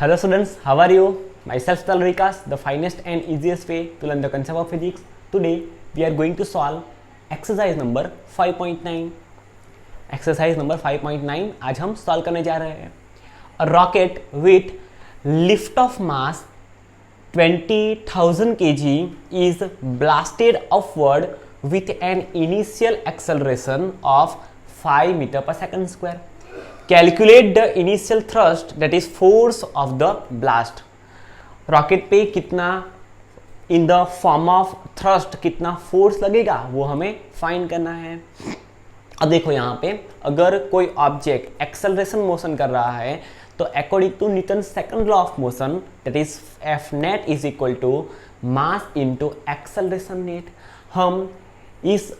Hello students, how are you? Myself Tal Vikas, the finest and easiest way to learn the concept of physics. Today we are going to solve exercise number 5.9. Exercise number 5.9 आज हम solve करने जा रहे हैं. A rocket with lift of mass 20,000 kg is blasted upward with an initial acceleration of 5 meter per second square. Calculate the initial thrust, that is force of the blast. Rocket पे कितना इन the form of thrust कितना force लगेगा वो हमें find करना है. अब देखो यहाँ पे अगर कोई ऑब्जेक्ट एक्सेलरेशन मोशन कर रहा है तो according to Newton second law of motion that is F net is equal to mass into acceleration net. हम इस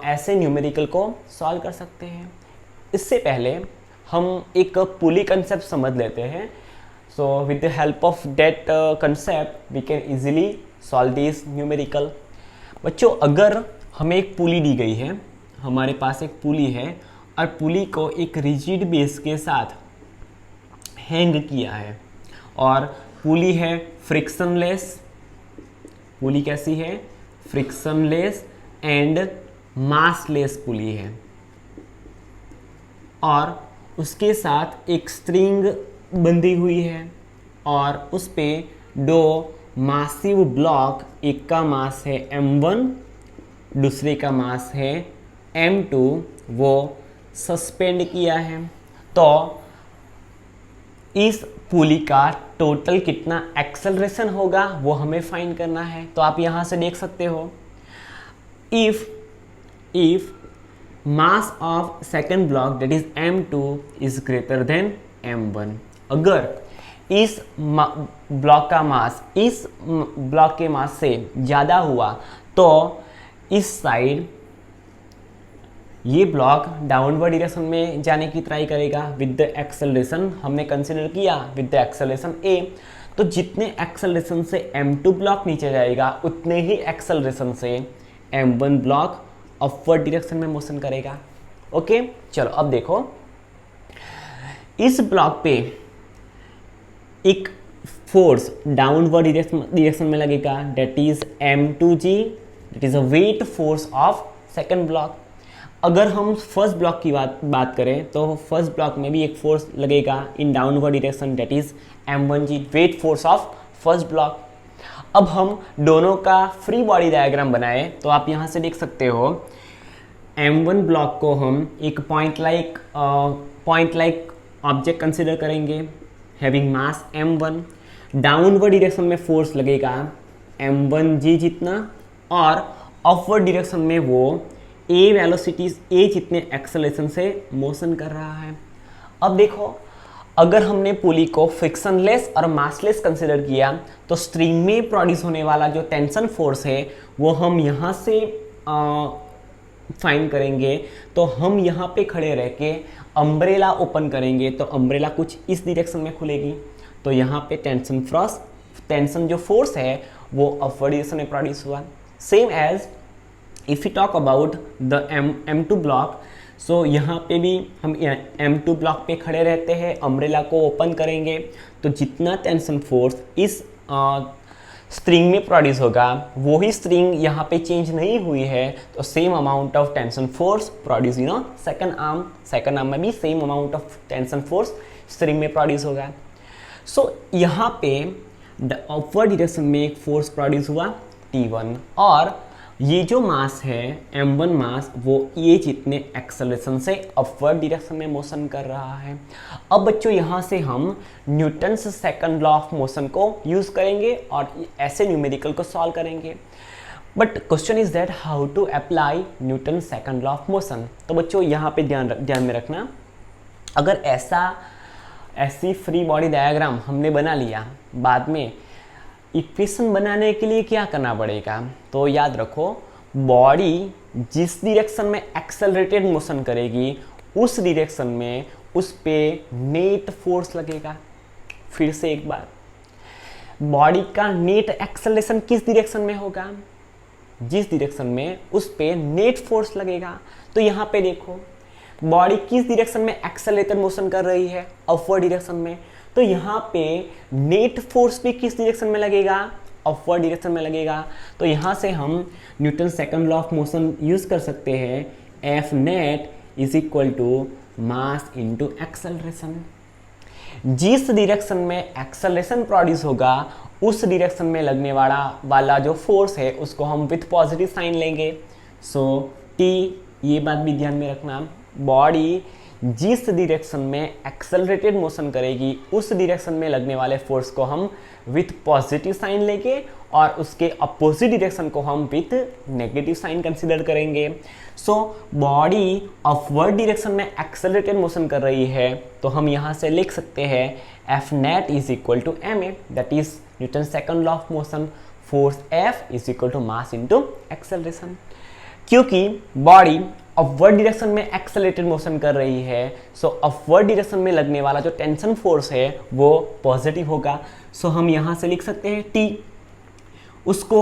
ऐसे न्यूमेरिकल को सॉल्व कर सकते हैं. इससे पहले हम एक पुली कंसेप्ट समझ लेते हैं. So with the help of that concept we can easily solve this numerical. बच्चों अगर हमें एक पुली दी गई है, हमारे पास एक पुली है और पुली को एक रिजिड बेस के साथ हैंग किया है और पुली है फ्रिक्शनलेस. पुली कैसी है? फ्रिक्शनलेस एंड मासलेस पुली है और उसके साथ एक स्ट्रिंग बंधी हुई है और उस पे दो मासिव ब्लॉक, एक का मास है m1, दूसरे का मास है m2, वो सस्पेंड किया है. तो इस पुली का टोटल कितना एक्सेलरेशन होगा वो हमें फाइंड करना है. तो आप यहाँ से देख सकते हो if mass of second block that is m2 is greater than m1. अगर इस ब्लॉक का मास इस ब्लॉक के मास से ज़्यादा हुआ तो इस साइड ये ब्लॉक डाउनवर्ड डायरेक्शन में जाने की ट्राई करेगा विद द एक्सेलरेशन हमने कंसिडर किया विद द एक्सेलरेशन a. तो जितने एक्सेलरेशन से m2 ब्लॉक नीचे जाएगा उतने ही एक्सेलरेशन से m1 ब्लॉक अपवर्ड डायरेक्शन में मोशन करेगा. ओके चलो अब देखो इस ब्लॉक पे एक फोर्स डाउनवर्ड डायरेक्शन में लगेगा that is m2g, that is a weight force of second block. अगर हम फर्स्ट ब्लॉक की बात करें तो फर्स्ट ब्लॉक में भी एक फोर्स लगेगा in downward direction that is m1g, weight force of first block. अब हम दोनों का फ्री बॉडी डायग्राम बनाए तो आप यहाँ से देख सकते हो m1 ब्लॉक को हम एक पॉइंट लाइक ऑब्जेक्ट कंसिडर करेंगे having mass m1. Downward direction में फोर्स लगेगा m1g जितना और अपवर्ड डायरेक्शन में वो a वेलोसिटीज a जितने एक्सेलरेशन से मोशन कर रहा है. अब देखो अगर हमने पुली को फ्रिक्शनलेस और मासलेस कंसिडर किया तो स्ट्रिंग में प्रोड्यूस होने वाला जो टेंशन फोर्स है वो हम यहाँ से फाइंड करेंगे. तो हम यहाँ पे खड़े रह के अम्ब्रेला ओपन करेंगे तो अम्ब्रेला कुछ इस डायरेक्शन में खुलेगी. तो यहाँ पे टेंशन जो फोर्स है वो अपवर्ड डायरेक्शन में प्रोड्यूस हुआ. Same as if you talk about the m2 block. So यहाँ पे भी हम m2 ब्लॉक पे खड़े रहते हैं, अम्ब्रेला को ओपन करेंगे तो जितना टेंशन फोर्स इस स्ट्रिंग में प्रोड्यूस होगा वो ही स्ट्रिंग यहाँ पे चेंज नहीं हुई है तो same amount of tension force produce second arm में भी same amount of tension force string में प्रोड्यूस होगा. सो यहाँ पे अपवर्ड डायरेक्शन में एक फोर्स प्रोड्यूस हुआ T1 और ये जो मास है m1 मास वो ये जितने एक्सेलरेशन से अपवर्ड डायरेक्शन में मोशन कर रहा है. अब बच्चों यहाँ से हम Newton's second law of motion को यूज़ करेंगे और ऐसे न्यूमेरिकल को सॉल्व करेंगे. But question is that how to apply Newton second law of motion. तो बच्चों यहाँ पे ध्यान में रखना अगर ऐसी फ्री बॉडी डायग्राम हमने बना लिया बाद में इक्वेशन बनाने के लिए क्या करना पड़ेगा. तो याद रखो बॉडी जिस डायरेक्शन में एक्सेलरेटेड मोशन करेगी उस डायरेक्शन में उस पे नेट फोर्स लगेगा. फिर से एक बार बॉडी का नेट एक्सेलरेशन किस डायरेक्शन में होगा? जिस डायरेक्शन में उस पे नेट फोर्स लगेगा. तो यहाँ पे देखो बॉडी किस डायरेक्शन में एक्सेलरेटेड मोशन कर रही है? अपवर्ड डायरेक्शन में. तो यहाँ पे नेट फोर्स भी किस डायरेक्शन में लगेगा, अपवर्ड डायरेक्शन में लगेगा। तो यहाँ से हम Newton second law of motion use कर सकते हैं, F net is equal to mass into acceleration. जिस डायरेक्शन में एक्सेलरेशन प्रोड्यूस होगा उस डायरेक्शन में लगने वाला जो फोर्स है उसको हम विथ पॉजिटिव साइन लेंगे। सो टी, ये बात भी ध्यान में रखना, बॉडी जिस डायरेक्शन में एक्सेलरेटेड मोशन करेगी उस डायरेक्शन में लगने वाले फोर्स को हम विथ पॉजिटिव साइन लेंगे और उसके अपोजिट डायरेक्शन को हम विथ नेगेटिव साइन कंसीडर करेंगे। सो बॉडी अपवर्ड डायरेक्शन में एक्सेलरेटेड मोशन कर रही है तो हम यहाँ से लिख सकते हैं F net is equal to M A, that is Newton second law of motion, force F is equal to mass into acceleration. क्योंकि बॉडी अपवर्ड डायरेक्शन में एक्सेलरेटेड मोशन कर रही है, सो अपवर्ड डायरेक्शन में लगने वाला जो टेंशन फोर्स है वो पॉजिटिव होगा। सो हम यहाँ से लिख सकते हैं टी, उसकी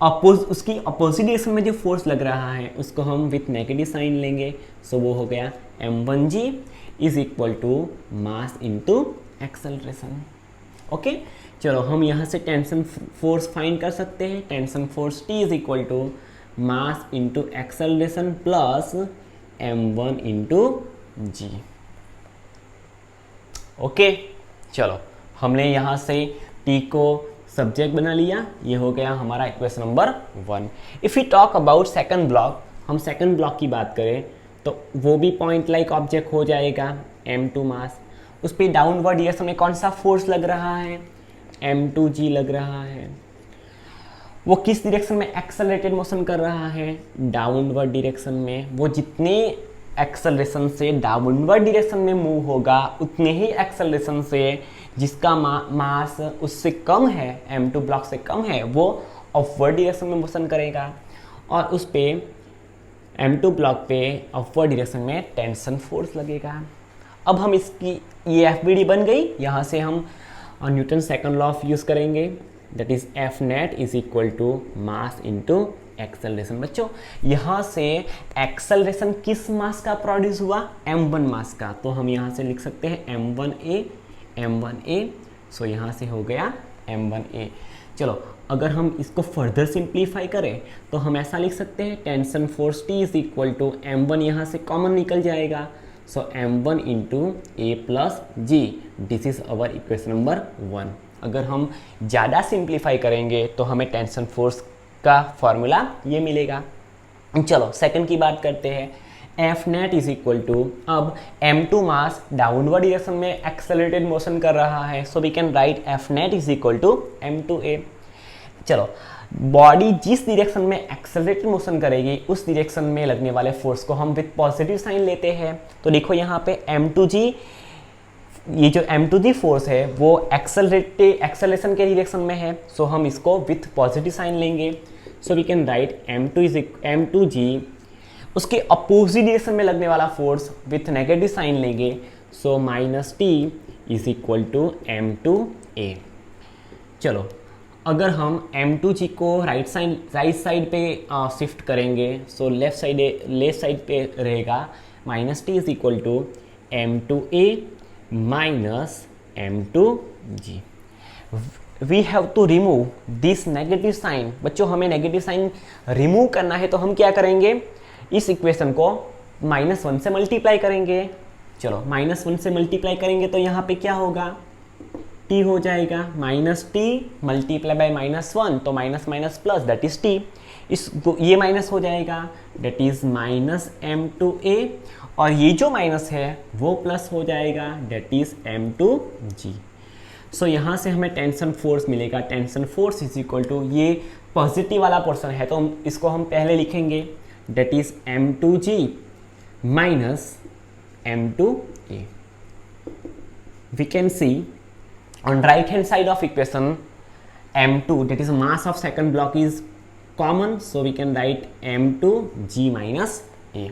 अपोजिट डायरेक्शन में जो फोर्स लग रहा है उसको हम विथ नेगेटिव साइन लेंगे। सो वो हो गया m1g is equal to mass into acceleration. Okay, चलो हम यहाँ से टेंशन फोर्स फाइंड कर सकते हैं। Tension force T is equal to mass into acceleration plus m1 into g. Okay, चलो हमने यहाँ से T को सब्जेक्ट बना लिया, ये हो गया हमारा equation number 1। If you talk about second block, हम सेकंड ब्लॉक की बात करें तो वो भी पॉइंट लाइक ऑब्जेक्ट हो जाएगा, m2 मास, उस पर डाउनवर्ड डायरेक्शन में कौन सा फोर्स लग रहा है, m2g लग रहा है। वो किस डायरेक्शन में एक्सेलरेटेड मोशन कर रहा है, डाउनवर्ड डायरेक्शन में। वो जितने एक्सेलरेशन से डाउनवर्ड डायरेक्शन में मूव होगा उतने ही एक्सेलरेशन से जिसका मास उससे कम है, m2 ब्लॉक से कम है, वो अपवर्ड डायरेक्शन में मोशन करेगा और उस पे m2 ब्लॉक पे अपवर्ड डायरेक्शन में टेंशन फोर्स लगेगा। अब हम इसकी ये FBD बन गई, यहाँ से हम Newton second law of use करेंगे, that is F net is equal to mass into acceleration. बच्चों यहाँ से एक्सेलरेशन किस मास का प्रोड्यूस हुआ, m1 मास का, तो हम यहाँ से लिख सकते हैं m1a। सो यहाँ से हो गया m1a। चलो अगर हम इसको फर्दर सिंप्लीफाई करें तो हम ऐसा लिख सकते हैं tension force T is equal to m1, यहाँ से कॉमन निकल जाएगा, so m1 into a plus g, this is our equation number 1। अगर हम ज़्यादा सिंप्लीफाई करेंगे तो हमें टेंशन फोर्स का फॉर्मूला ये मिलेगा। चलो सेकंड की बात करते हैं, F net is equal to, अब m2 मास डाउनवर्ड डायरेक्शन में एक्सेलरेटेड मोशन कर रहा है, so we can write F net is equal to m2a। चलो बॉडी जिस डायरेक्शन में एक्सेलरेटेड मोशन करेगी उस डायरेक्शन में लगने वाले फोर्स को हम विथ पॉजिटिव साइन लेते हैं। तो देखो यहाँ पे m2g, ये जो m2g फोर्स है वो एक्सेलरेशन के डायरेक्शन में है, सो हम इसको विथ पॉजिटिव साइन लेंगे। सो वी कैन राइट m2g, उसके अपोजिट डायरेक्शन में लगने वाला फोर्स विथ नेगेटिव साइन लेंगे, so minus t is equal to m2a। चलो अगर हम m2g को राइट साइड पे शिफ्ट करेंगे, सो लेफ्ट साइड पे रहेगा, minus t is equal to m2a minus m2g। We have to remove this negative sign. बच्चों हमें नेगेटिव साइन रिमूव करना है तो हम क्या करेंगे, इस इक्वेशन को -1 से मल्टीप्लाई करेंगे। चलो -1 से मल्टीप्लाई करेंगे तो यहाँ पे क्या होगा, t हो जाएगा, -t मल्टीप्लाई बाय -1, तो minus minus plus that is t, इस ये माइनस हो जाएगा, दैट इज -m2a, और ये जो माइनस है वो प्लस हो जाएगा, दैट इज m2g। सो यहाँ से हमें टेंशन फोर्स मिलेगा, tension force is equal to, ये पॉजिटिव वाला पोर्शन है तो इसको हम पहले लिखेंगे, that is m2g minus m2a। We can see on right hand side of equation m2, that is mass of second block, is common, so we can write m2g minus a.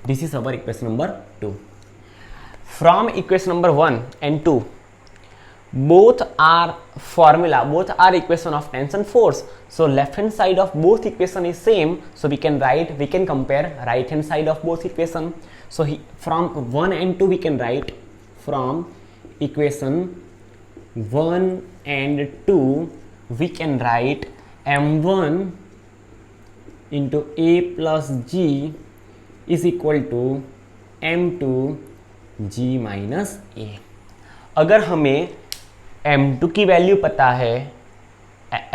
This is our equation number 2. From equation number 1 and 2, both are equation of tension force, so left hand side of both equation is same, so we can compare right hand side of both equation. So from 1 and 2 we can write, from equation 1 and 2, we can write m1 into a plus g is equal to m2 g minus a। अगर हमें m2 की value पता है,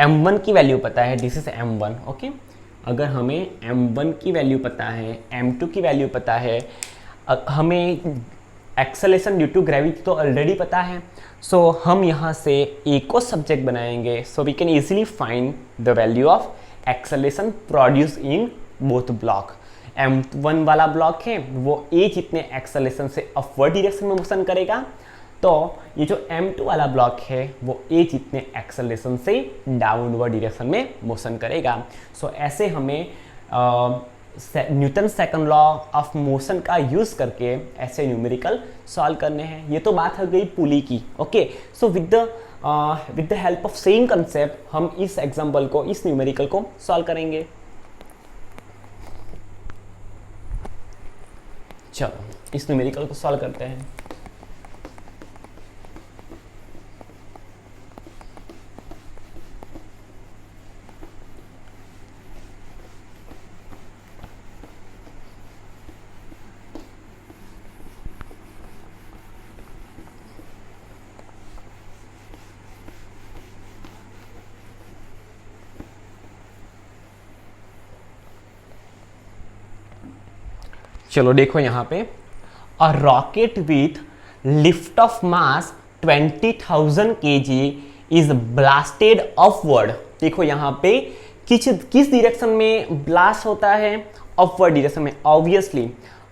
m1 की value पता है, this is m1, okay. अगर हमें m1 की वैल्यू पता है, m2 की वैल्यू पता है, हमें एक्सेलेरेशन ड्यू टू ग्रेविटी तो ऑलरेडी पता है, सो हम यहाँ से ए को सब्जेक्ट बनाएंगे, so we can easily find the value of acceleration produce in both block. m1 वाला ब्लॉक है वो ए जितने एक्सेलेरेशन से अपवर्ड डायरेक्शन में मोशन करेगा, तो ये जो m2 वाला ब्लॉक है वो ए जितने एक्सेलेरेशन से डाउनवर्ड डायरेक्शन में मोशन करेगा। सो ऐसे हमें Newton second law of motion का यूज़ करके ऐसे न्यूमेरिकल सॉल्व करने हैं। ये तो बात हो गई पुली की, okay. So with the help of same concept हम इस एग्जांपल को, इस न्यूमेरिकल को सॉल्व करेंगे। चलो इस न्यूमेरिकल को सॉल्व करते हैं। चलो देखो यहाँ पे, अ rocket with lift off mass 20,000 kg is blasted upward. देखो यहाँ पे किस डायरेक्शन में ब्लास्ट होता है, अपवर्ड डायरेक्शन में। ऑब्वियसली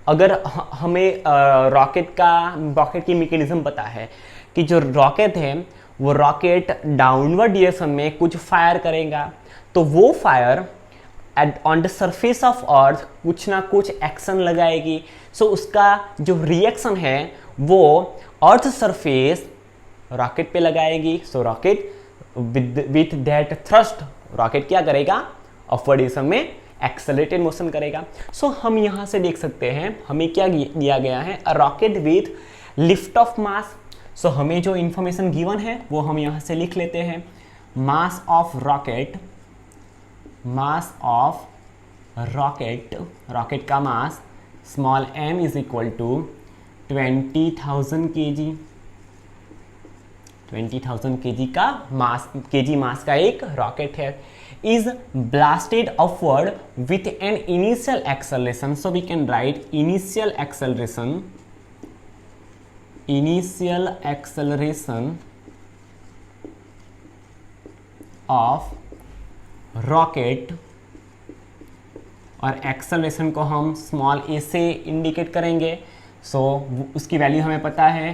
अगर हमें रॉकेट की मैकेनिज्म पता है कि जो रॉकेट है वो रॉकेट डाउनवर्ड डायरेक्शन में कुछ फायर करेगा, तो वो fire on the surface of earth कुछ ना कुछ एक्शन लगाएगी। सो उसका जो रिएक्शन है वो अर्थ सरफेस रॉकेट पे लगाएगी। So rocket with that thrust rocket क्या करेगा, अपवर्ड डायरेक्शन में एक्सेलरेटेड मोशन करेगा। सो हम यहाँ से देख सकते हैं हमें क्या दिया गया है, a rocket with lift off mass. So हमें जो इंफॉर्मेशन गिवन है वो हम यहाँ से लिख लेते हैं। Mass of rocket, mass of rocket, rocket का mass small m is equal to 20,000 kg। 20,000 kg का मास, kg मास का एक रॉकेट है, is blasted upward with an initial acceleration. So we can write initial acceleration, initial acceleration of rocket, और acceleration को हम small ए से indicate करेंगे। सो उसकी वैल्यू हमें पता है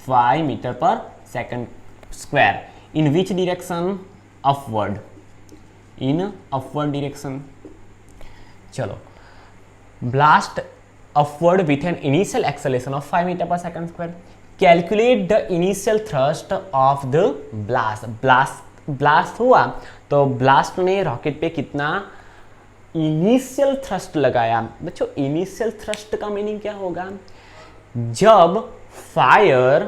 5 metre per second square. In which direction, upward, in upward direction. चलो, blast upward with an initial acceleration of 5 metre per second square. Calculate the initial thrust of the blast. Blast हुआ तो blast ने rocket पे कितना initial thrust लगाया। बच्चों initial thrust का meaning क्या होगा, जब फायर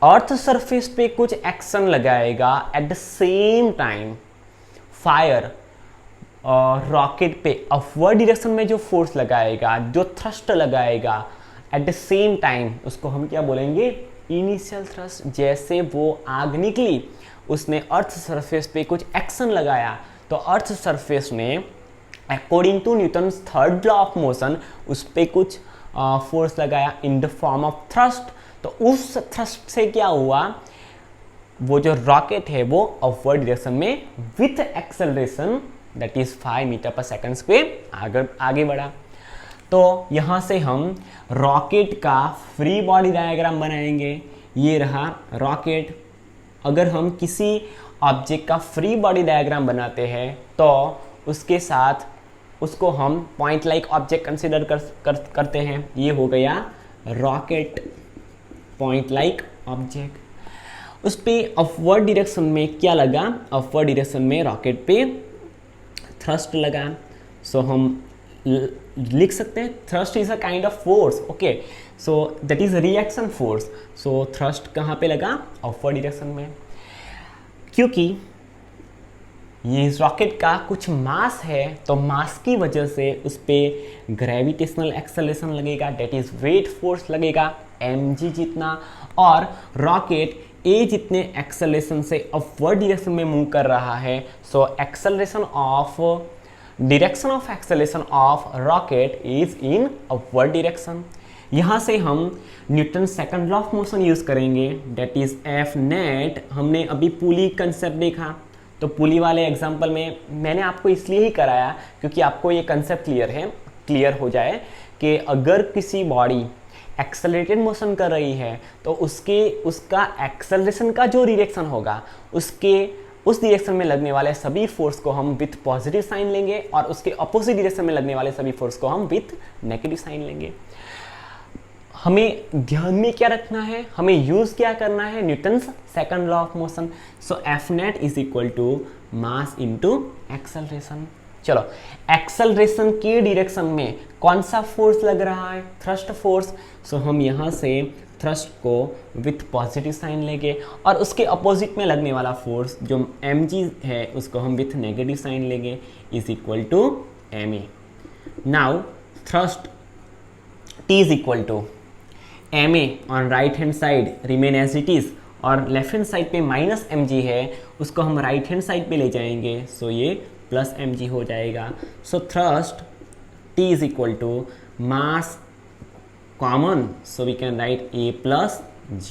अर्थ सरफेस पे कुछ एक्शन लगाएगा, at the same time fire rocket पे अपवर्ड डायरेक्शन में जो फोर्स लगाएगा, जो थ्रस्ट लगाएगा एट द सेम टाइम, उसको हम क्या बोलेंगे, इनिशियल थ्रस्ट। जैसे वो आग निकली, उसने अर्थ सरफेस पे कुछ एक्शन लगाया, तो अर्थ सरफेस ने according to Newton's third law of motion उस पर कुछ फोर्स लगाया in the form of thrust. तो उस थ्रस्ट से क्या हुआ, वो जो रॉकेट है वो अपवर्ड डायरेक्शन में with acceleration that is 5 metre per second square आगे बढ़ा। तो यहाँ से हम रॉकेट का फ्री बॉडी डायग्राम बनाएंगे। ये रहा रॉकेट। अगर हम किसी ऑब्जेक्ट का फ्री बॉडी डायग्राम बनाते हैं तो उसके साथ उसको हम पॉइंट लाइक ऑब्जेक्ट कंसिडर करते हैं। ये हो गया रॉकेट, पॉइंट लाइक ऑब्जेक्ट। उस पर अपवर्ड डायरेक्शन में क्या लगा, अपवर्ड डायरेक्शन में रॉकेट पे थ्रस्ट लगा। सो हम लिख सकते हैं thrust is a kind of force, okay. So that is reaction force. So thrust कहाँ पे लगा? अपवर्ड डायरेक्शन में, क्योंकि ये रॉकेट का कुछ मास है तो मास की वजह से उस पर ग्रेविटेशनल एक्सेलरेशन लगेगा, डेट इज वेट फोर्स लगेगा mg जितना, और रॉकेट a जितने एक्सेलरेशन से अपवर्ड डायरेक्शन में मूव कर रहा है, so direction of acceleration of rocket is in upward direction. यहाँ से हम Newton second law of motion use करेंगे, डेट इज एफ नेट। हमने अभी पुली कंसेप्ट देखा, तो पुली वाले एग्जाम्पल में मैंने आपको इसलिए ही कराया क्योंकि आपको ये कंसेप्ट क्लियर हो जाए कि अगर किसी बॉडी एक्सेलरेटेड मोशन कर रही है तो उसका एक्सेलरेशन का जो डायरेक्शन होगा उस डायरेक्शन में लगने वाले सभी फोर्स को हम विथ पॉजिटिव साइन लेंगे और उसके अपोजिट डायरेक्शन में लगने वाले सभी फोर्स को हम विथ नेगेटिव साइन लेंगे। हमें ध्यान में क्या रखना है, हमें यूज क्या करना है? Newton's second law of motion. So F net is equal to mass into acceleration. चलो, एक्सेलरेशन के डायरेक्शन में कौन सा फोर्स लग रहा है? Thrust force. सो हम यहाँ से थ्रस्ट को विथ पॉजिटिव साइन लेंगे और उसके अपोजिट में लगने वाला फोर्स जो mg है उसको हम विथ नेगेटिव साइन लेंगे, is equal to ma। Now thrust t is equal to ma on right hand side remain as it is, और लेफ्ट हैंड साइड पे माइनस mg है उसको हम राइट हैंड साइड पे ले जाएंगे, सो ये प्लस mg हो जाएगा। So thrust t is equal to mass common, so we can write a plus g।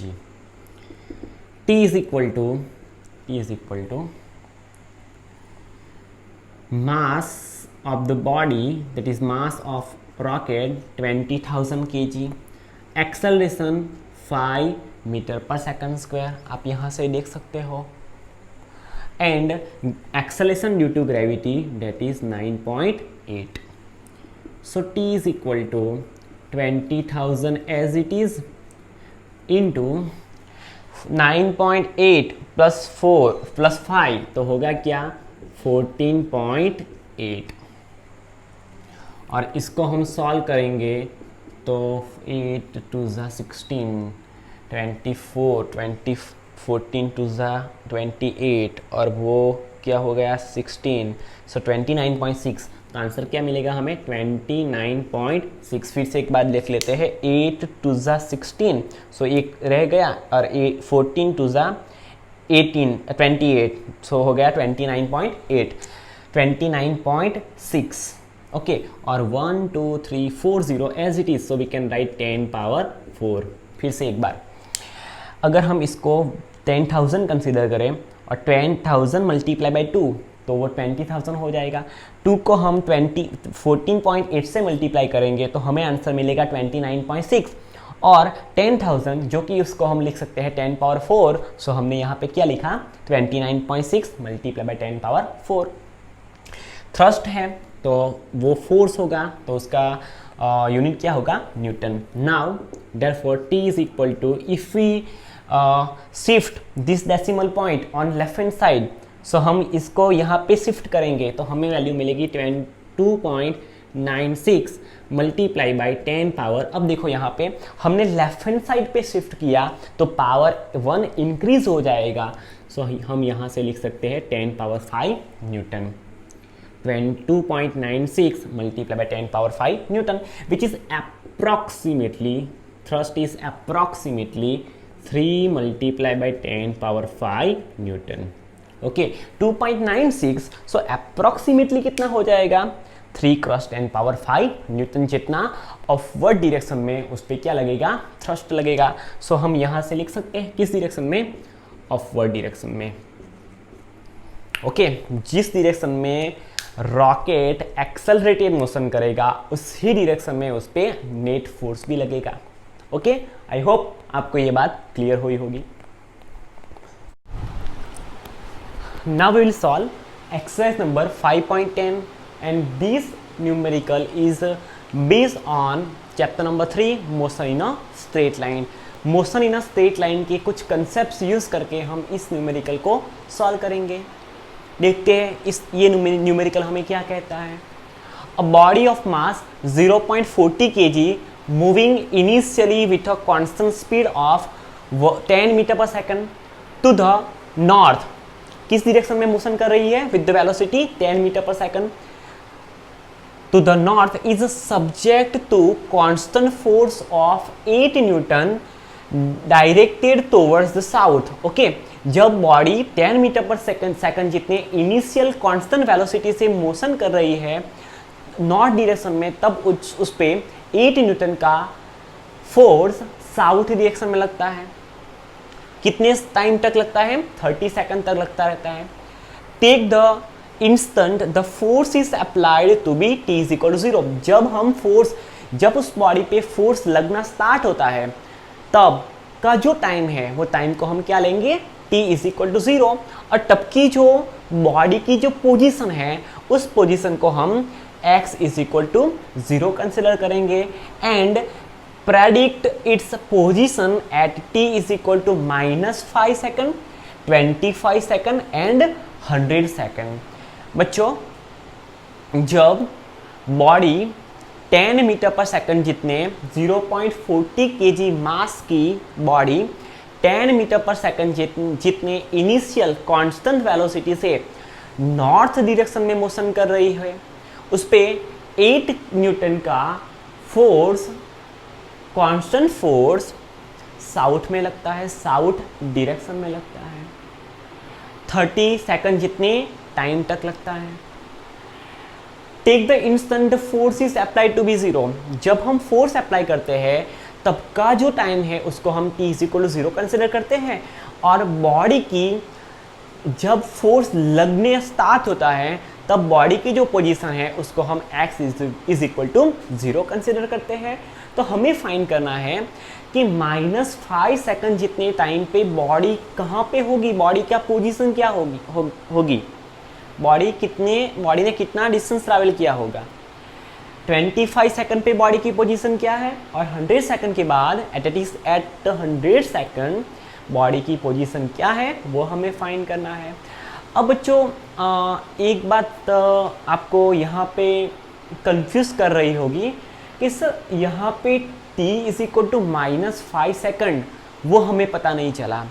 t is equal to mass of the body, that is mass of rocket 20,000 kg, acceleration 5 metre per second square, आप यहाँ से देख सकते हो, and acceleration due to gravity that is 9.8। so t is equal to 20,000 as it is into 9.8 plus 4 plus 5 तो होगा क्या? 14.8। और इसको हम सॉल्व करेंगे तो 8 to 16, 24, 14 to 28 और वो क्या हो गया? 16, सो 29.6। तो आंसर क्या मिलेगा हमें? 29.6। फिर से एक बार लिख लेते हैं, 8 to 16, सो एक रह गया, और 14 to 18, 28, सो हो गया 29.8, 29.6। ओके, और 1 2 3 4 0 as it is, so we can write 10 power 4। फिर से एक बार, अगर हम इसको 10,000 कंसिडर करें और 10,000 मल्टीप्लाई बाई 2 तो वो 20,000 हो जाएगा। 2 को हम 14.8 से मल्टीप्लाई करेंगे तो हमें आंसर मिलेगा 29.6, और 10,000 जो कि उसको हम लिख सकते हैं 10 पावर 4, सो हमने यहाँ पे क्या लिखा? 29.6 मल्टीप्लाई बाई 10 पावर 4। थ्रस्ट है तो वो फोर्स होगा, तो उसका यूनिट क्या होगा? Newton. Now therefore t is equal to, if we shift this decimal point on left hand side, so हम इसको यहाँ पे शिफ्ट करेंगे तो हमें वैल्यू मिलेगी 22.96 मल्टीप्लाई बाई 10 पावर। अब देखो यहाँ पे हमने लेफ्ट हैंड साइड पे शिफ्ट किया तो पावर 1 इंक्रीज हो जाएगा, सो हम यहाँ से लिख सकते हैं 10 power 5 Newton. 22.96 multiply by 10 power 5 Newton, which is approximately, thrust is approximately 3 multiply by 10 power 5 Newton. Okay, 2.96, so approximately कितना हो जाएगा? 3 क्रॉस 10 पावर 5 न्यूटन जितना अपवर्ड डायरेक्शन में उस पर क्या लगेगा? थ्रस्ट लगेगा। सो हम यहाँ से लिख सकते हैं किस डायरेक्शन में? अपवर्ड डायरेक्शन में। ओके, जिस डायरेक्शन में रॉकेट एक्सेलरेटेड मोशन करेगा उसी डायरेक्शन में उस पर नेट फोर्स भी लगेगा। ओके, आई होप आपको ये बात क्लियर हुई होगी। Now we will solve exercise number 5.10, and this numerical is based on chapter number 3 motion in a straight line। motion in a straight line के कुछ concepts यूज करके हम इस numerical को solve करेंगे। देखते हैं ये numerical हमें क्या कहता है। A body of mass 0.40 kg moving initially with a constant speed of 10 metre per second to the north, किस डायरेक्शन में मोशन कर रही है with the velocity 10 metre per second to the north is subject to constant force of 8 newton directed towards the south. Okay, जब body 10 metre per second जितने initial constant velocity से motion कर रही है नॉर्थ डायरेक्शन में, तब उस पे 8 न्यूटन का फोर्स साउथ डायरेक्शन में लगता है। कितने टाइम तक लगता है? 30 सेकंड तक लगता रहता है। Take the instant the force is applied to be t is equal to 0। जब उस बॉडी पे फोर्स लगना स्टार्ट होता है तब का जो टाइम है वो टाइम को हम क्या लेंगे? t is equal to 0। और तब की जो बॉडी की जो पोजीशन है उस पोजीशन को हम x is equal to 0 consider करेंगे and predict its position at t is equal to -5 second, 25 second and 100 second. बच्चों, जब बॉडी 10 मीटर पर सेकंड जितने 0.40 kg मास की बॉडी 10 मीटर पर सेकंड जितने इनिशियल कांस्टेंट वेलोसिटी से north direction में motion कर रही है, उस पे 8 न्यूटन का फोर्स, कांस्टेंट फोर्स साउथ में लगता है, साउथ डायरेक्शन में लगता है। 30 सेकंड जितने टाइम तक लगता है। Take the instant force is applied to be 0। जब हम फोर्स अप्लाई करते हैं तब का जो टाइम है उसको हम t is equal to 0 consider करते हैं, और बॉडी की जब फोर्स लगने स्टार्ट होता है तब बॉडी की जो पोजीशन है उसको हम x is equal to 0 consider करते हैं। तो हमें फाइंड करना है कि -5 सेकंड जितने टाइम पे बॉडी कहाँ पे होगी, बॉडी का पोजीशन क्या होगी बॉडी ने कितना डिस्टेंस ट्रैवल किया होगा। 25 सेकंड पे बॉडी की पोजीशन क्या है, और 100 सेकंड के बाद एट 100 सेकंड बॉडी की पोजीशन क्या है वो हमें फाइंड करना है। अब बच्चों एक बात आपको यहाँ पे कंफ्यूज कर रही होगी कि सर यहाँ पे t is equal to -5 second, वो हमें पता नहीं चला।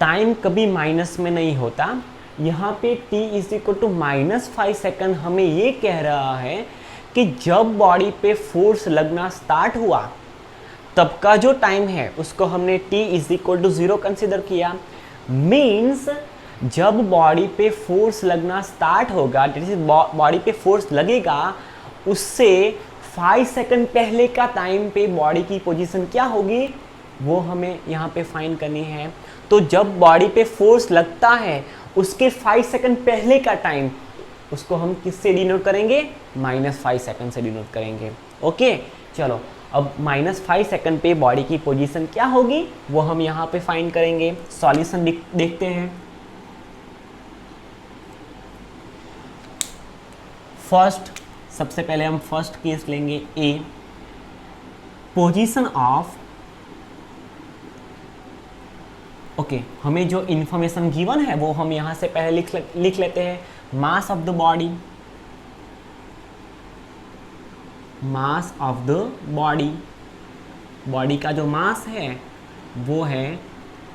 टाइम कभी माइनस में नहीं होता। यहाँ पे t is equal to -5 second हमें ये कह रहा है कि जब बॉडी पे फोर्स लगना स्टार्ट हुआ तब का जो टाइम है उसको हमने t is equal to 0 consider किया। मीन्स जब बॉडी पे फोर्स लगना स्टार्ट होगा, बॉडी पे फोर्स लगेगा, उससे 5 सेकंड पहले का टाइम पे बॉडी की पोजीशन क्या होगी वो हमें यहाँ पे फाइंड करनी है। तो जब बॉडी पे फोर्स लगता है उसके 5 सेकंड पहले का टाइम, उसको हम किससे डिनोट करेंगे? -5 सेकंड से डिनोट करेंगे। ओके, चलो अब -5 सेकंड पे बॉडी की पोजीशन क्या होगी वो हम यहाँ पे फाइंड करेंगे। सॉल्यूशन देखते हैं। फर्स्ट, सबसे पहले हम फर्स्ट केस लेंगे ए, पोजीशन ऑफ, ओके, हमें जो इंफॉर्मेशन गिवन है वो हम यहां से पहले लिख लेते हैं। Mass of the body, mass of the body, body का जो मास है वो है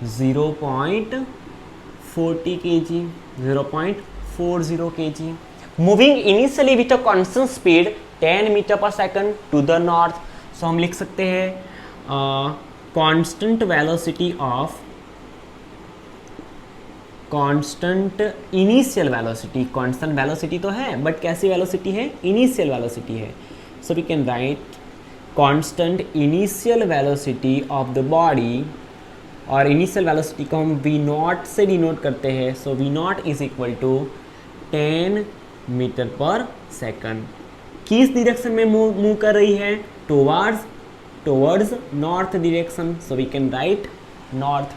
0.40 kg, 0.40 kg। Moving initially with a constant speed 10 metre per second to the north. So हम लिख सकते हैं constant velocity of, constant initial velocity, constant velocity तो है बट कैसी वेलोसिटी है? इनिशियल वेलोसिटी है। So we can write constant initial velocity of the body, और इनिशियल वेलोसिटी को हम v0 से डिनोट करते हैं। So v0 is equal to 10 metre per second. किस डायरेक्शन में मूव कर रही है? Towards north direction. So we can write north.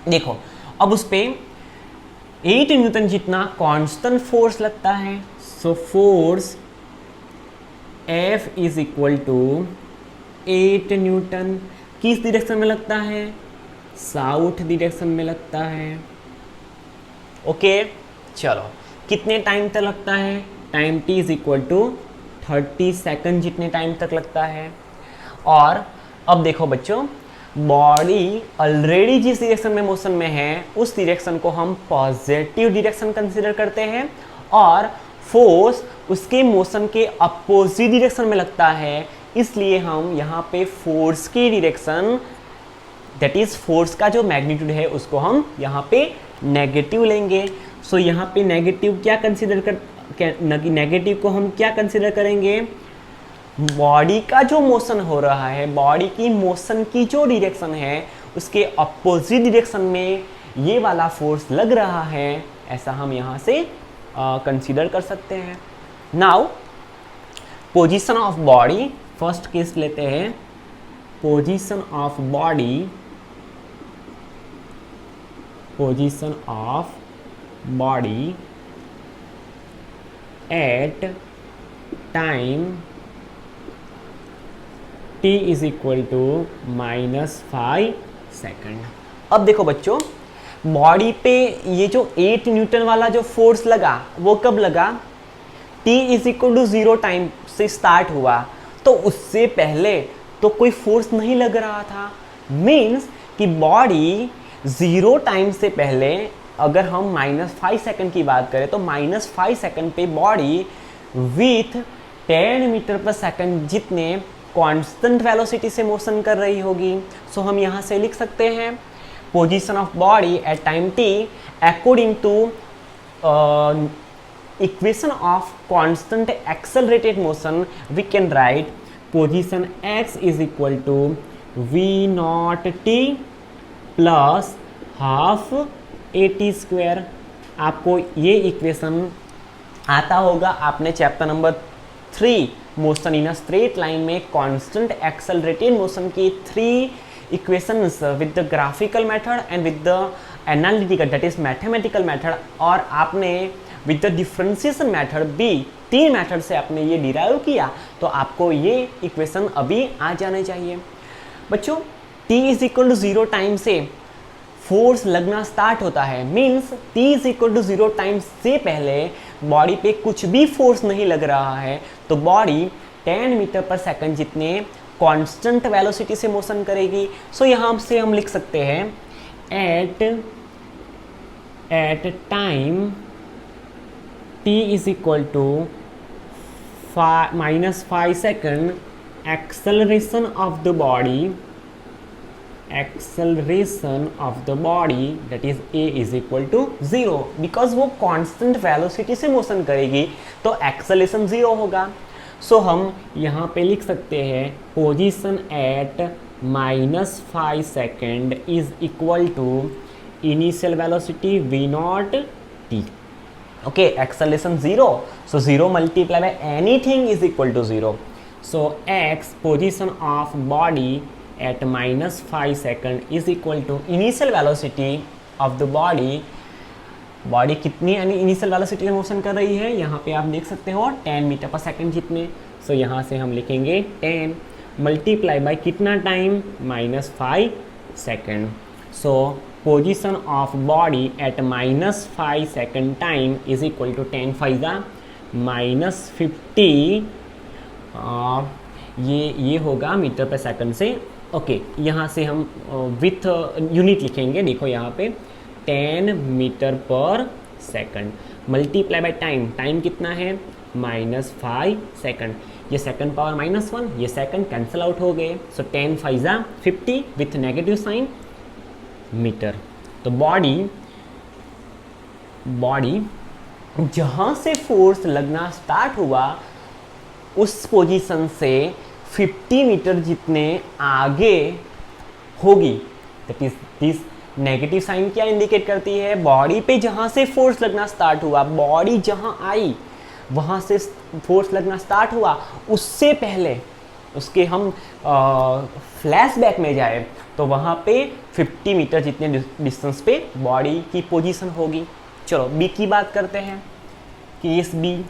देखो अब उस पे 8 न्यूटन जितना कांस्टेंट फोर्स लगता है। So force F is equal to 8 newton. किस डायरेक्शन में लगता है? साउथ डायरेक्शन में लगता है। ओके, चलो कितने टाइम तक लगता है? Time t is equal to 30 second जितने टाइम तक लगता है। और अब देखो बच्चों, बॉडी ऑलरेडी जिस डायरेक्शन में मोशन में है उस डायरेक्शन को हम पॉजिटिव डायरेक्शन कंसीडर करते हैं, और फोर्स उसके मोशन के अपोजिट डायरेक्शन में लगता है, इसलिए हम यहाँ पे फोर्स की डायरेक्शन, दैट इज फोर्स का जो मैग्नीट्यूड है उसको हम यहाँ पे नेगेटिव लेंगे। सो यहाँ पे नेगेटिव क्या कंसीडर नेगेटिव को हम क्या कंसीडर करेंगे, बॉडी का जो मोशन हो रहा है, बॉडी की मोशन की जो डायरेक्शन है उसके अपोजिट डायरेक्शन में ये वाला फोर्स लग रहा है, ऐसा हम यहाँ से कंसीडर कर सकते हैं। Now position of body, first case लेते हैं, position of body, position of body at time t is equal to -5 second. अब देखो बच्चों, बॉडी पे ये जो 8 न्यूटन वाला जो फोर्स लगा वो कब लगा, t is equal to 0 time से स्टार्ट हुआ, तो उससे पहले तो कोई फोर्स नहीं लग रहा था। मीन्स कि बॉडी 0 टाइम से पहले, अगर हम -5 सेकेंड की बात करें तो -5 सेकेंड पे बॉडी विथ 10 मीटर पर सेकेंड जितने कांस्टेंट वेलोसिटी से मोशन कर रही होगी। सो हम यहाँ से लिख सकते हैं position of body at time t according to equation of constant accelerated motion, we can write position x is equal to v0t plus half at²। आपको ये इक्वेशन आता होगा, आपने chapter number 3 motion in a straight line में constant accelerated motion की 3 equations with the graphical method and with the analytical that is mathematical method, और आपने with the differentiation method भी 3 मेथड से आपने ये डिराइव किया, तो आपको ये इक्वेशन अभी आ जाने चाहिए। बच्चों t is equal to 0 time से फोर्स लगना स्टार्ट होता है, means t is equal to 0 time से पहले बॉडी पे कुछ भी फोर्स नहीं लग रहा है, तो बॉडी 10 मीटर पर सेकंड जितने कांस्टेंट वेलोसिटी से मोशन करेगी। सो यहाँ से हम लिख सकते हैं at time t is equal to -5 second acceleration of the body, acceleration of the body that is a is equal to 0, because वो कांस्टेंट वेलोसिटी से मोशन करेगी तो एक्सेलरेशन 0 होगा। सो हम यहाँ पे लिख सकते हैं position at -5 second is equal to initial velocity v0t। Okay, acceleration 0, so 0 multiply by anything is equal to 0। So x position of body at -5 second is equal to initial velocity of the body. Body कितनी initial velocity में motion कर रही है, यहाँ पे आप देख सकते हो 10 मीटर पर सेकेंड जितने। सो यहाँ से हम लिखेंगे 10 मल्टीप्लाई बाय कितना time, -5 second. So position of body at -5 second time is equal to 10 5 -50, ये होगा मीटर पर सेकंड से। ओके, यहाँ से हम विथ यूनिट लिखेंगे, देखो यहाँ पे 10 metre per second multiply by time, time कितना है -5 सेकंड, ये सेकंड पावर -1, ये सेकंड कैंसिल आउट हो गए। सो 10 5 50 विथ नेगेटिव साइन मीटर। तो बॉडी जहाँ से फोर्स लगना स्टार्ट हुआ उस पोजीशन से 50 मीटर जितने आगे होगी, that is this negative sign क्या इंडिकेट करती है, बॉडी पे जहाँ से फोर्स लगना स्टार्ट हुआ, बॉडी जहाँ आई वहाँ से फोर्स लगना स्टार्ट हुआ, उससे पहले उसके हम फ्लैशबैक में जाए तो वहाँ पे 50 मीटर जितने डिस्टेंस पे बॉडी की पोजीशन होगी। चलो बी की बात करते हैं, केस बी।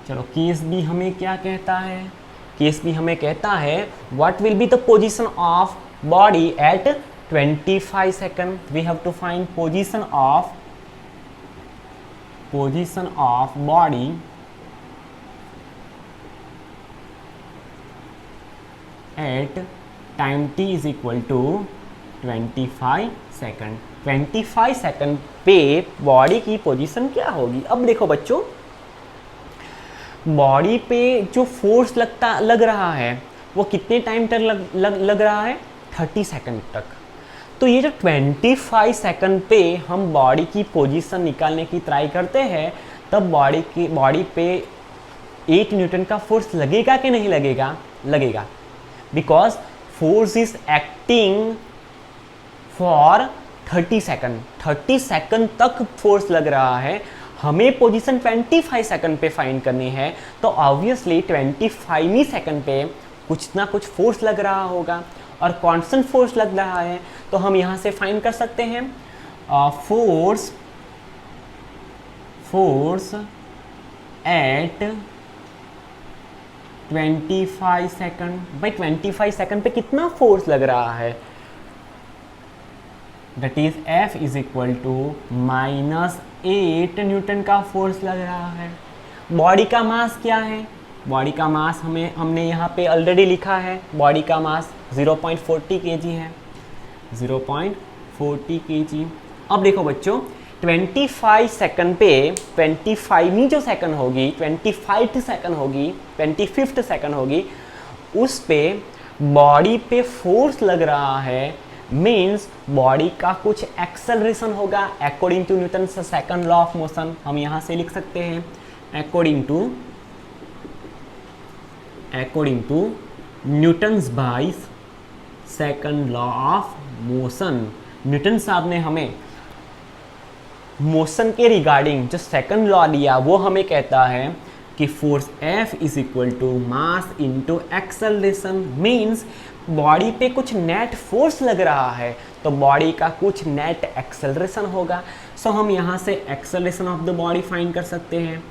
चलो केस बी हमें क्या कहता है, केस बी हमें कहता है what will be the position of body at 25 second. We have to find position of body at time t is equal to 25 second. 25 second पे बॉडी की पोजीशन क्या होगी? अब देखो बच्चों, बॉडी पे जो फोर्स लग रहा है वो कितने टाइम तक लग रहा है? 30 सेकंड तक। तो ये जो 25 सेकंड पे हम बॉडी की पोजीशन निकालने की ट्राई करते हैं, तब बॉडी पे 8 न्यूटन का फोर्स लगेगा कि नहीं लगेगा? लगेगा, because force is acting for 30 second. 30 second तक फोर्स लग रहा है, हमें पोजीशन 25 सेकंड पे फाइंड करनी है, तो ऑब्वियसली 25 सेकंड पे कुछ ना कुछ फोर्स लग रहा होगा, और कांस्टेंट फोर्स लग रहा है। तो हम यहाँ से फाइंड कर सकते हैं फोर्स एट 25 सेकंड। भाई 25 सेकंड पे कितना फोर्स लग रहा है? That is F is equal to -8 newton का फोर्स लग रहा है। बॉडी का मास क्या है? बॉडी का मास हमने यहाँ पे ऑलरेडी लिखा है, बॉडी का मास 0.40 kg है, 0.40 kg। अब देखो बच्चों, 25 सेकंड पे 25वीं जो सेकंड होगी, 25th सेकंड होगी, 25th सेकंड होगी, उस पे बॉडी पे फोर्स लग रहा है, मीन्स बॉडी का कुछ एक्सेलरेशन होगा according to Newton second law of motion. हम यहाँ से लिख सकते हैं according to Newton's by second law of motion. Newton साहब ने हमें मोशन के रिगार्डिंग जो सेकंड लॉ दिया, वो हमें कहता है कि force F is equal to mass into acceleration. Means body पे कुछ नेट फोर्स लग रहा है, तो बॉडी का कुछ नेट एक्सेलरेशन होगा। सो हम यहाँ से acceleration of the body find कर सकते हैं,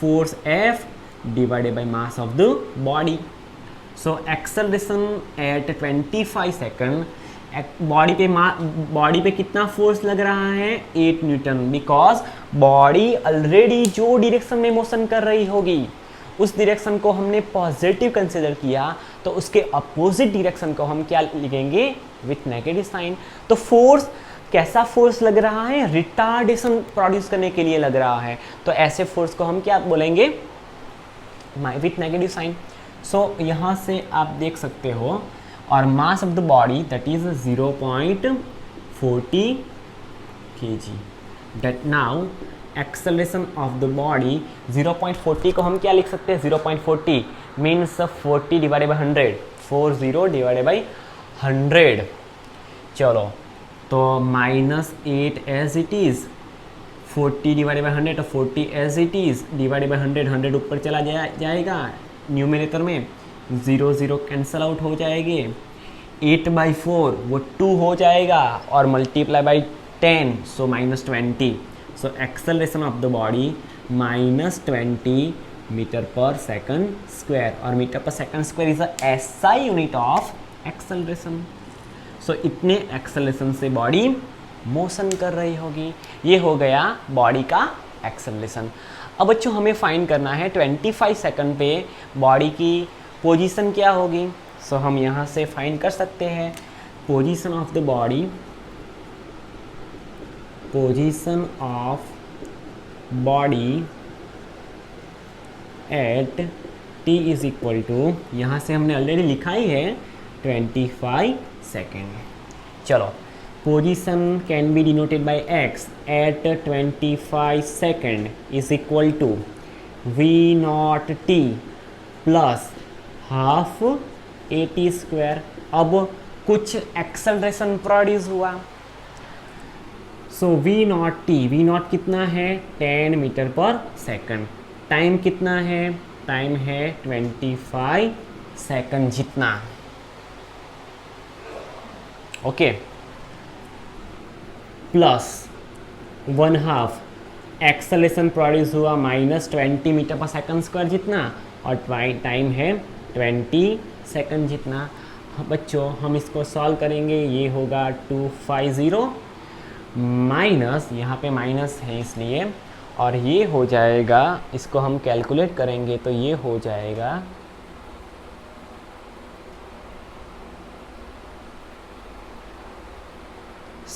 force F divided by mass of the body. So acceleration at 25 second, body पे कितना फोर्स लग रहा है? 8 न्यूटन, बिकॉज बॉडी ऑलरेडी जो डायरेक्शन में मोशन कर रही होगी, उस डायरेक्शन को हमने पॉजिटिव कंसिडर किया, तो उसके अपोजिट डायरेक्शन को हम क्या लिखेंगे? With negative sign. तो फोर्स, कैसा फोर्स लग रहा है? रिटार्डेशन प्रोड्यूस करने के लिए लग रहा है, तो ऐसे फोर्स को हम क्या बोलेंगे? With negative sign. सो यहाँ से आप देख सकते हो, और mass of the body that is 0.40 kg। That now acceleration of the body 0.40 को हम क्या लिख सकते हैं? 0.40 means 40 divided by 100, 40 divided by 100। चलो, तो -8 as it is, 40 divided by 100, तो 40 as it is divided by 100, 100 ऊपर चला जाएगा न्यूमरेटर में, 0 0 कैंसल आउट हो जाएंगे, 8/4 वो 2 हो जाएगा, और multiply by 10, so -20। So acceleration of the body -20 metre per second square, और metre per second square is a SI unit of acceleration. So इतने एक्सेलरेशन से बॉडी मोशन कर रही होगी। ये हो गया बॉडी का एक्सेलरेशन। अब बच्चों हमें फाइंड करना है 25 सेकंड पे बॉडी की पोजीशन क्या होगी। सो हम यहाँ से फाइंड कर सकते हैं position of the body, position of body at t is equal to, यहाँ से हमने ऑलरेडी लिखा ही है 25 सेकेंड। चलो, position can be denoted by x at 25 second is equal to v0t plus half at²। अब कुछ एक्सेलरेशन प्रोड्यूस हुआ, सो v0 कितना है? 10 मीटर पर सेकंड। टाइम कितना है? टाइम है 25 सेकंड जितना। ओके, प्लस 1/2 एक्सेलरेशन प्रोड्यूस हुआ -20 मीटर पर सेकंड स्क्वायर जितना, और टाइम है 20 सेकंड जितना। बच्चों हम इसको सॉल्व करेंगे, ये होगा 250 माइनस, यहाँ पे माइनस है इसलिए, और ये हो जाएगा, इसको हम कैलकुलेट करेंगे तो ये हो जाएगा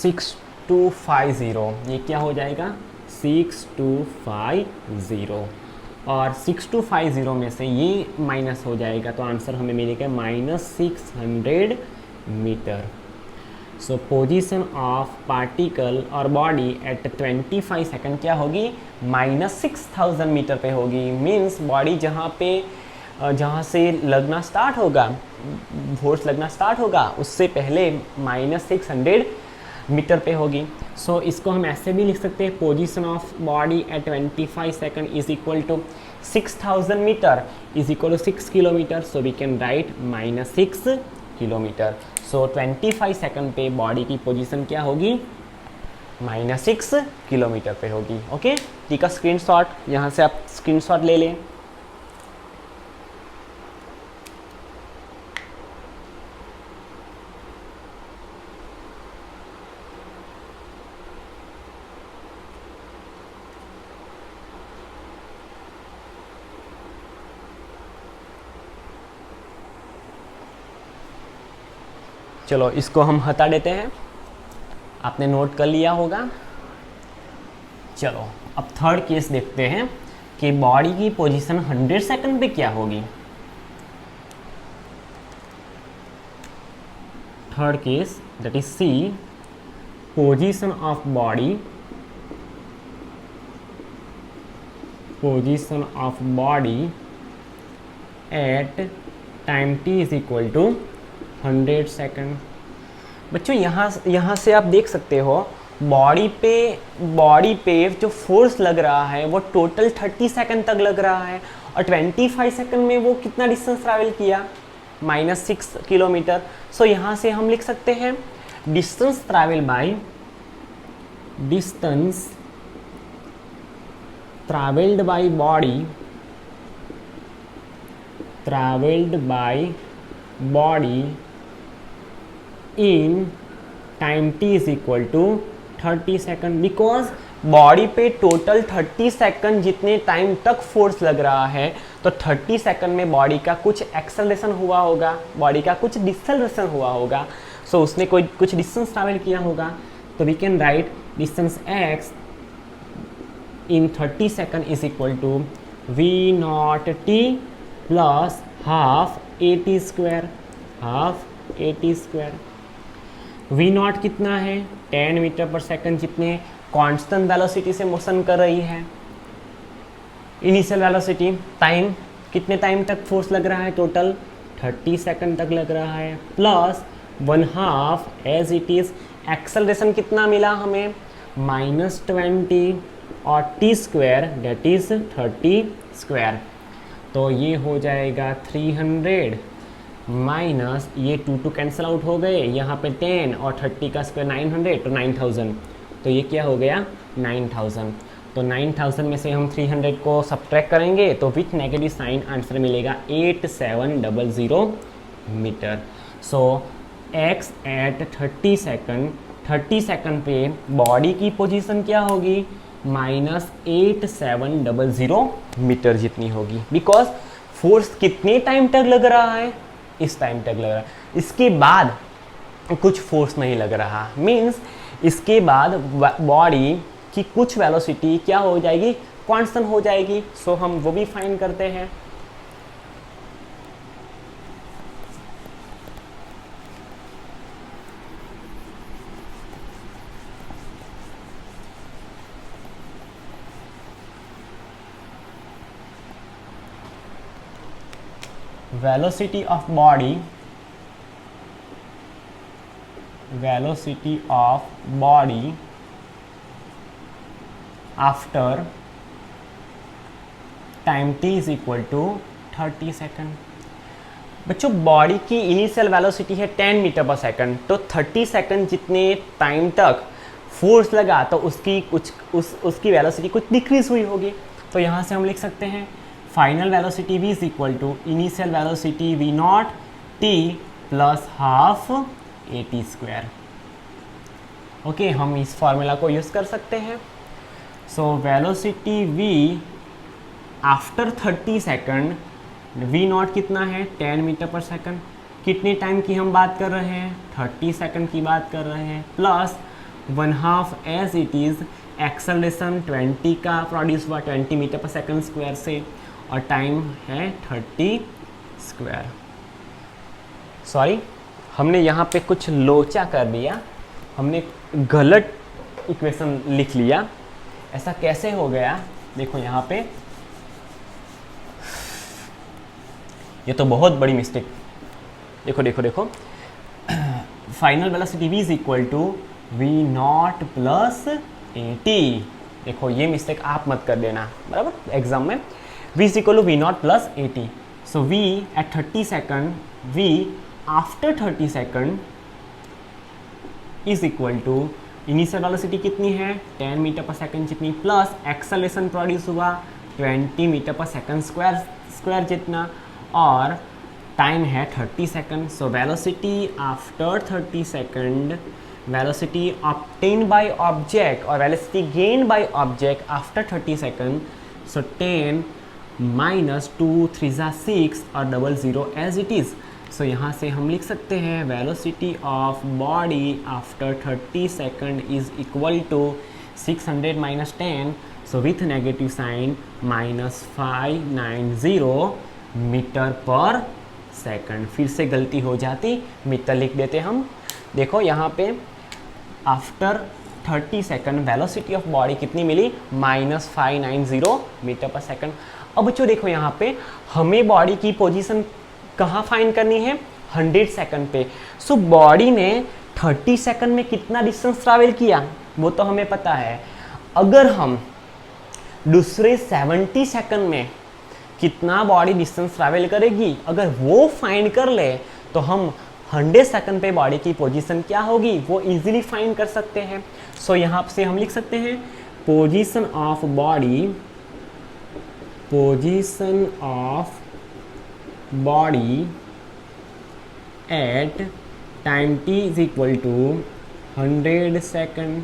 6250, ये क्या हो जाएगा 6250, और 6250 में से ये माइनस हो जाएगा तो आंसर हमें मिलेगा -600 metre. So position of particle और बॉडी एट 25 सेकंड क्या होगी, -6000 मीटर पे होगी। मीन्स बॉडी जहाँ से लगना स्टार्ट होगा, फोर्स लगना स्टार्ट होगा, उससे पहले -600 मीटर पे होगी। सो इसको हम ऐसे भी लिख सकते हैं, position of body at 25 second is equal to 6000 metre is equal to 6 kilometre. So we can write -6 kilometre. So 25 second पे बॉडी की पोजीशन क्या होगी, -6 किलोमीटर पे होगी। ओके, ठीक है, स्क्रीनशॉट यहाँ से आप स्क्रीनशॉट ले लें। चलो इसको हम हटा देते हैं, आपने नोट कर लिया होगा। चलो अब थर्ड केस देखते हैं कि बॉडी की पोजीशन 100 सेकंड पे क्या होगी। Third case that is C position of body at time t is equal to 100 second. बच्चों यहाँ से आप देख सकते हो बॉडी पे जो फोर्स लग रहा है वो टोटल 30 सेकंड तक लग रहा है, और 25 सेकंड में वो कितना डिस्टेंस ट्रैवल किया, -6 किलोमीटर। सो यहाँ से हम लिख सकते हैं distance travelled by body in time t is equal to 30 second. Because body पे टोटल 30 सेकंड जितने टाइम तक फोर्स लग रहा है, तो 30 सेकंड में बॉडी का कुछ एक्सेलरेशन हुआ होगा, बॉडी का कुछ डिसेलरेशन हुआ होगा। सो उसने कुछ डिस्टेंस ट्रैवल किया होगा। तो we can write distance x in 30 second is equal to v0t plus half at square. v0 कितना है, 10 मीटर पर सेकंड, जितने कांस्टेंट वेलोसिटी से मोशन कर रही है। इनिशियल वेलोसिटी टाइम, कितने टाइम तक फोर्स लग रहा है, टोटल 30 सेकंड तक लग रहा है, plus 1/2 as it is. Acceleration कितना मिला हमें, -20 और t square that is 30 square. तो ये हो जाएगा 300 माइनस ये 2 कैंसिल आउट हो गए, यहाँ पे 10 और 30 का स्क्वायर 900, तो 9000। तो ये क्या हो गया 9000। तो 9000 में से हम 300 को सब्ट्रैक्ट करेंगे तो विथ नेगेटिव साइन आंसर मिलेगा 8700 मीटर। सो x एट 30 सेकंड पे बॉडी की पोजीशन क्या होगी, -8700 मीटर जितनी होगी। बिकॉज फोर्स कितने टाइम तक लग रहा है, इस टाइम तक लग रहा है, इसके बाद कुछ फोर्स नहीं लग रहा। मीन्स इसके बाद बॉडी की कुछ वेलोसिटी क्या हो जाएगी, कांस्टेंट हो जाएगी। सो हम वो भी फाइंड करते हैं। velocity of body after time t is equal to 30 second. बच्चों बॉडी की इनिशियल वेलोसिटी है 10 मीटर पर सेकंड, तो 30 सेकंड जितने टाइम तक फोर्स लगा तो उसकी वेलोसिटी कुछ डिक्रीज हुई होगी। तो यहाँ से हम लिख सकते हैं final velocity v is equal to initial velocity v0 t plus half at square. Okay, हम इस फॉर्मूला को यूज़ कर सकते हैं। So velocity v after 30 second, v0 कितना है 10 मीटर पर सेकंड, कितने टाइम की हम बात कर रहे हैं 30 सेकंड की बात कर रहे हैं, plus 1/2 as it is, acceleration 20 का प्रोड्यूस हुआ 20 मीटर पर सेकंड स्क्वायर से, और टाइम है 30 स्क्वायर। सॉरी, हमने यहाँ पे कुछ लोचा कर दिया, हमने गलत इक्वेशन लिख लिया। ऐसा कैसे हो गया? देखो यहाँ पे, ये तो बहुत बड़ी मिस्टेक। देखो देखो देखो, final velocity v is equal to V naught plus AT। देखो ये मिस्टेक आप मत कर देना, बराबर, एग्जाम में। v is equal to V naught plus AT। So v at 30 second, v after 30 second is equal to initial velocity कितनी है 10 मीटर पर सेकंड जितनी, प्लस एक्सेलरेशन प्रोड्यूस हुआ 20 मीटर पर सेकंड स्क्वायर जितना, और time है 30 second. So velocity after 30 second, velocity obtain by object और velocity gain by object after 30 second. So 10 minus 2 3 6 और 00 as it is. सो यहाँ से हम लिख सकते हैं velocity of body after 30 second is equal to 600 minus 10, so with negative sign -590 metre per second. फिर से गलती हो जाती, मीटर लिख देते हम। देखो यहाँ पे after 30 second velocity of body कितनी मिली, -590 मीटर पर सेकंड। अब बच्चों देखो यहाँ पे हमें बॉडी की पोजीशन कहाँ फाइंड करनी है, 100 सेकंड पे। सो बॉडी ने 30 सेकंड में कितना डिस्टेंस ट्रैवल किया वो तो हमें पता है। अगर हम दूसरे 70 सेकंड में कितना बॉडी डिस्टेंस ट्रैवल करेगी, अगर वो फाइंड कर ले तो हम 100 सेकंड पे बॉडी की पोजीशन क्या होगी वो इजीली फाइंड कर सकते हैं। सो यहाँ से हम लिख सकते हैं position of body, position of body at time t is equal to 100 second,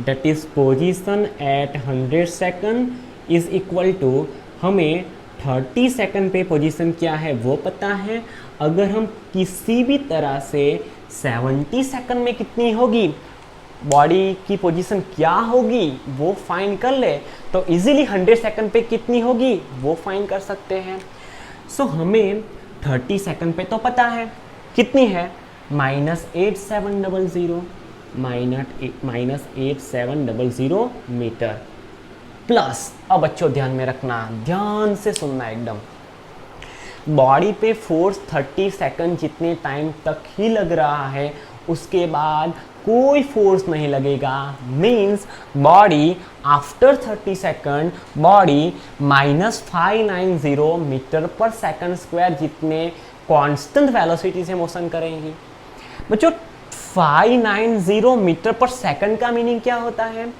that is position at 100 second is equal to, हमें 30 सेकंड पे पोजीशन क्या है वो पता है। अगर हम किसी भी तरह से 70 सेकंड में कितनी होगी बॉडी की पोजीशन क्या होगी वो फाइंड कर ले तो इजीली 100 सेकंड पे कितनी होगी वो फाइंड कर सकते हैं। सो हमें 30 सेकंड पे तो पता है कितनी है, -8700 -8700 मीटर, प्लस, अब बच्चों ध्यान में रखना, ध्यान से सुनना एकदम, बॉडी पे फोर्स 30 सेकंड जितने टाइम तक ही लग रहा है उसके बाद कोई फोर्स नहीं लगेगा। Means body after 30 second body -590 metre per second square जितने कांस्टेंट वेलोसिटी से मोशन करेंगी। बच्चों 590 मीटर पर सेकंड का मीनिंग क्या होता है,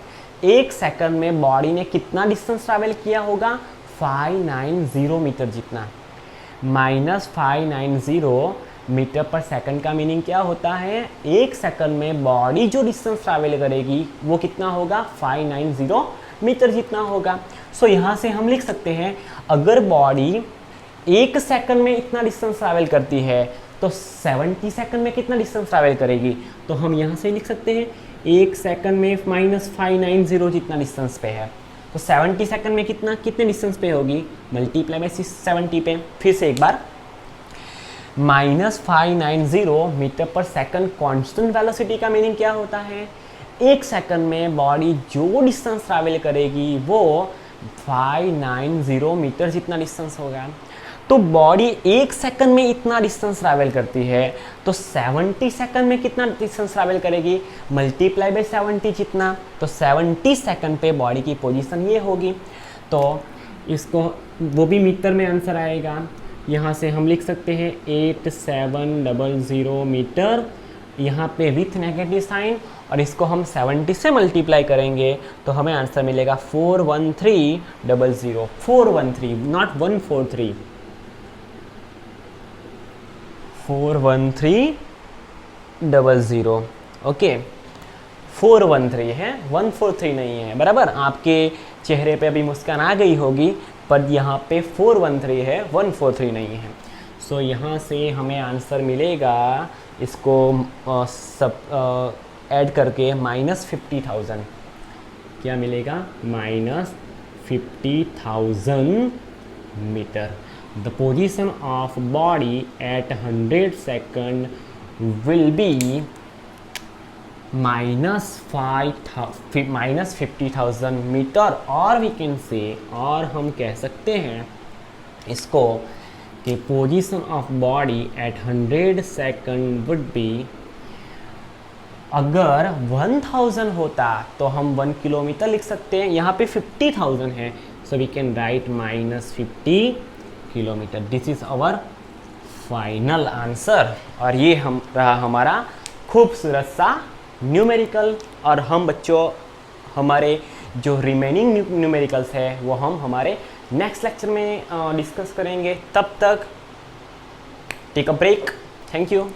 एक सेकंड में बॉडी ने कितना डिस्टेंस ट्रैवल किया होगा 590 मीटर जितना। -590 मीटर पर सेकंड का मीनिंग क्या होता है, एक सेकंड में बॉडी जो डिस्टेंस ट्रैवल करेगी वो कितना होगा 590 मीटर जितना होगा। सो यहाँ से हम लिख सकते हैं अगर बॉडी एक सेकंड में इतना डिस्टेंस ट्रैवल करती है तो 70 सेकंड में कितना डिस्टेंस ट्रैवल करेगी, तो हम यहाँ से लिख सकते हैं एक सेकंड में -590 जितना डिस्टेंस पे है तो 70 सेकंड में कितने डिस्टेंस पे होगी, मल्टीप्लाई बाय 70 पे। फिर से एक बार, -590 metre per second constant velocity का मीनिंग क्या होता है, एक सेकंड में बॉडी जो डिस्टेंस ट्रैवल करेगी वो 590 मीटर जितना डिस्टेंस होगा। तो बॉडी एक सेकंड में इतना डिस्टेंस ट्रैवल करती है तो 70 सेकंड में कितना डिस्टेंस ट्रैवल करेगी, मल्टीप्लाई बाय 70 जितना, तो 70 सेकंड पे बॉडी की पोजीशन ये होगी। तो इसको वो भी मीटर में आंसर आएगा। यहाँ से हम लिख सकते हैं 8700 मीटर, यहाँ पे विथ नेगेटिव साइन, और इसको हम 70 से मल्टीप्लाई करेंगे तो हमें आंसर मिलेगा 41300, 413 नॉट 143, 41300। ओके 413 है, 143 नहीं है, बराबर। आपके चेहरे पे अभी मुस्कान आ गई होगी पर यहाँ पे 413 है, 143 नहीं है। सो यहाँ से हमें आंसर मिलेगा, इसको ऐड करके -50,000 क्या मिलेगा, -50,000 metre. The position of body at 100 second will be -50,000 metre. और वी कैन से, और हम कह सकते हैं इसको कि position of body at 100 second would be, अगर 1000 होता तो हम 1 किलोमीटर लिख सकते हैं, यहाँ पे 50,000 है, so we can write -50 kilometre. This is our final answer. और ये रहा हमारा खूबसूरत सा न्यूमेरिकल। और हम बच्चों हमारे जो रिमेनिंग न्यूमेरिकल्स है वो हम हमारे नेक्स्ट लेक्चर में डिस्कस करेंगे। तब तक take a break. Thank you.